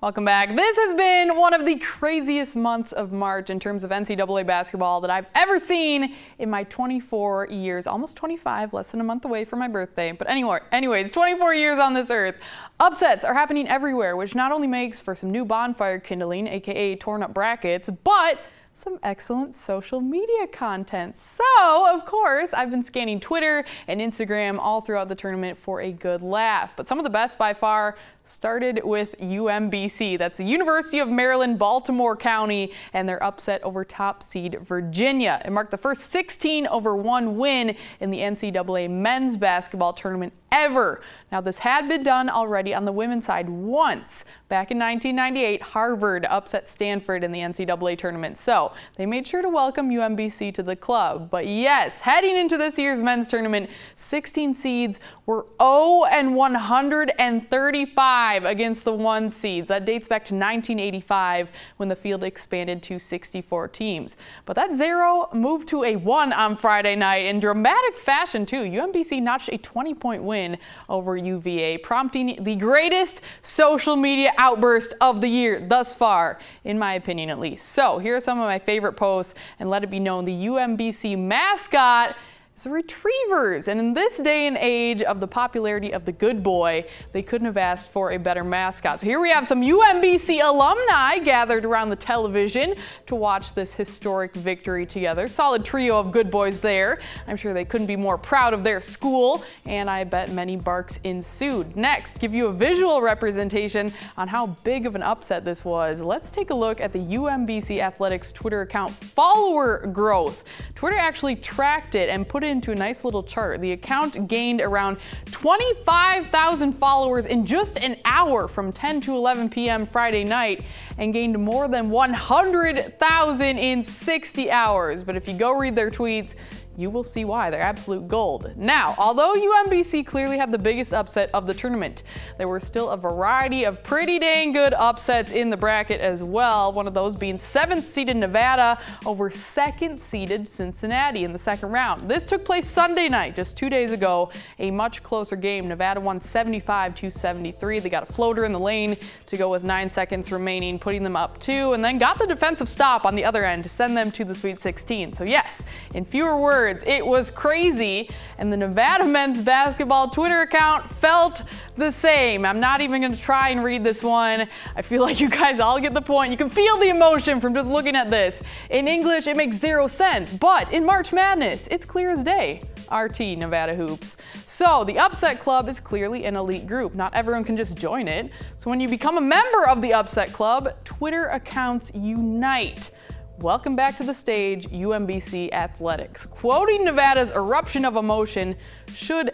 Welcome back. This has been one of the craziest months of March in terms of NCAA basketball that I've ever seen in my 24 years, almost 25, less than a month away from my birthday. But anyways, 24 years on this earth. Upsets are happening everywhere, which not only makes for some new bonfire kindling, aka torn up brackets, but some excellent social media content. So, of course, I've been scanning Twitter and Instagram all throughout the tournament for a good laugh. But some of the best by far started with UMBC. That's the University of Maryland, Baltimore County, and their upset over top seed Virginia. It marked the first 16-1 win in the NCAA men's basketball tournament ever. Now, this had been done already on the women's side once. Back in 1998, Harvard upset Stanford in the NCAA tournament. So they made sure to welcome UMBC to the club. But yes, heading into this year's men's tournament, 16 seeds were 0-135 against the 1 seeds. That dates back to 1985 when the field expanded to 64 teams. But that 0 moved to a 1 on Friday night in dramatic fashion too. UMBC notched a 20-point win over UVA, prompting the greatest social media outburst of the year thus far, in my opinion at least. So here are some of my favorite posts, and let it be known the UMBC mascot is the Retrievers. And in this day and age of the popularity of the good boy, they couldn't have asked for a better mascot. So here we have some UMBC alumni gathered around the television to watch this historic victory together. Solid trio of good boys there. I'm sure they couldn't be more proud of their school, and I bet many barks ensued. Next, give you a visual representation on how big of an upset this was. Let's take a look at the UMBC Athletics Twitter account follower growth. Twitter actually tracked it and put it into a nice little chart. The account gained around 25,000 followers in just an hour from 10 to 11 p.m. Friday night, and gained more than 100,000 in 60 hours. But if you go read their tweets, you will see why. They're absolute gold. Now, although UMBC clearly had the biggest upset of the tournament, there were still a variety of pretty dang good upsets in the bracket as well. One of those being 7th-seeded Nevada over 2nd-seeded Cincinnati in the second round. This took place Sunday night, just 2 days ago. A much closer game. Nevada won 75-73. They got a floater in the lane to go with 9 seconds remaining, putting them up 2, and then got the defensive stop on the other end to send them to the Sweet 16. So yes, in fewer words, it was crazy, and the Nevada men's basketball Twitter account felt the same. I'm not even going to try and read this one. I feel like you guys all get the point. You can feel the emotion from just looking at this. In English, it makes 0 sense, but in March Madness, it's clear as day. RT Nevada Hoops. So the Upset Club is clearly an elite group. Not everyone can just join it. So when you become a member of the Upset Club, Twitter accounts unite. Welcome back to the stage, UMBC Athletics. Quoting Nevada's eruption of emotion, should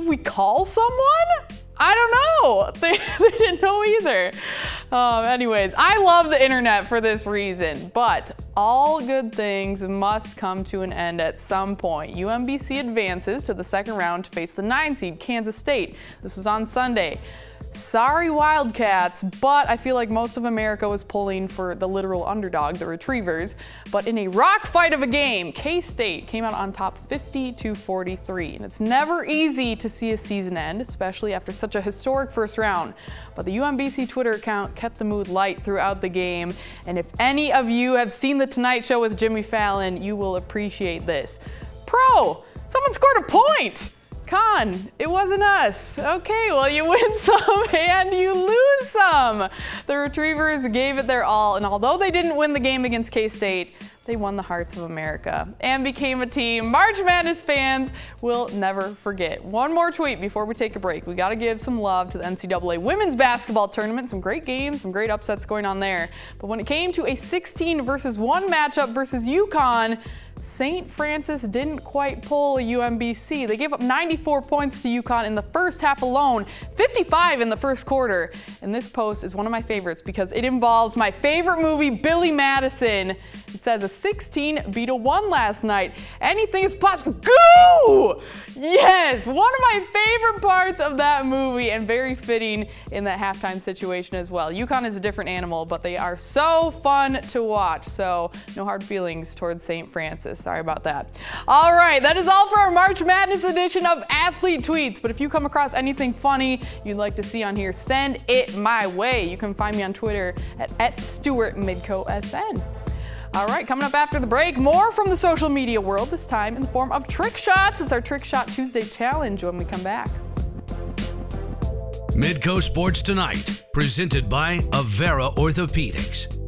we call someone? I don't know. They didn't know either. Anyways, I love the internet for this reason, but all good things must come to an end at some point. UMBC advances to the second round to face the 9-seed Kansas State. This was on Sunday. Sorry, Wildcats, but I feel like most of America was pulling for the literal underdog, the Retrievers. But in a rock fight of a game, K-State came out on top 50-43. And it's never easy to see a season end, especially after such a historic first round. But the UMBC Twitter account kept the mood light throughout the game. And if any of you have seen The Tonight Show with Jimmy Fallon, you will appreciate this. Pro, someone scored a point. Con, it wasn't us. Okay, well, you win some and you lose some. The Retrievers gave it their all, and although they didn't win the game against K-State, they won the hearts of America and became a team March Madness fans will never forget. One more tweet before we take a break. We got to give some love to the NCAA women's basketball tournament. Some great games, some great upsets going on there. But when it came to a 16-1 matchup versus UConn, St. Francis didn't quite pull a UMBC. They gave up 94 points to UConn in the first half alone, 55 in the first quarter. And this post is one of my favorites because it involves my favorite movie, Billy Madison. It says a 16 beat a 1 last night. Anything is possible. Goo! Yes, one of my favorite parts of that movie, and very fitting in that halftime situation as well. UConn is a different animal, but they are so fun to watch. So no hard feelings towards St. Francis. Sorry about that. All right, that is all for our March Madness edition of Athlete Tweets. But if you come across anything funny you'd like to see on here, send it my way. You can find me on Twitter at @StuartMidcoSN. All right, coming up after the break, more from the social media world, this time in the form of trick shots. It's our Trick Shot Tuesday challenge when we come back. Midco Sports Tonight, presented by Avera Orthopedics.